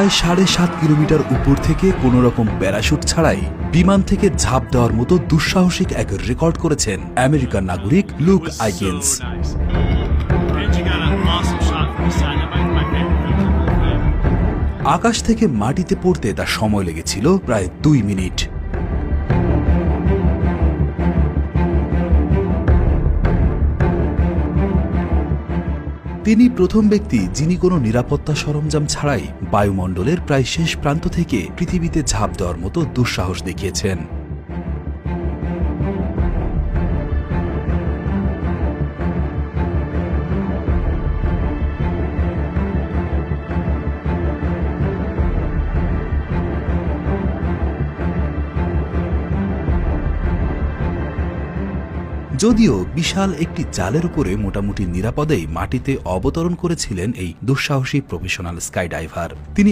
প্রায় 7.5 কিলোমিটার উপর থেকে কোনো রকম প্যারাশুট ছাড়াই বিমান থেকে ঝাঁপ দেওয়ার মতো দুঃসাহসিক এক রেকর্ড করেছেন আমেরিকান নাগরিক লুক আইকেন্স। আকাশ থেকে মাটিতে পড়তে তার সময় লেগেছিল প্রায় 2 মিনিট। তিনি প্রথম ব্যক্তি যিনি কোনো নিরাপত্তা সরঞ্জাম ছাড়াই বায়ুমণ্ডলের প্রায় শেষ প্রান্ত থেকে পৃথিবীতে ঝাঁপ দেওয়ার মতো দুঃসাহস দেখিয়েছেন। যদিও বিশাল একটি জালের উপরে মোটামুটি নিরাপদেই মাটিতে অবতরণ করেছিলেন এই দুঃসাহসী প্রফেশনাল স্কাই ডাইভার। তিনি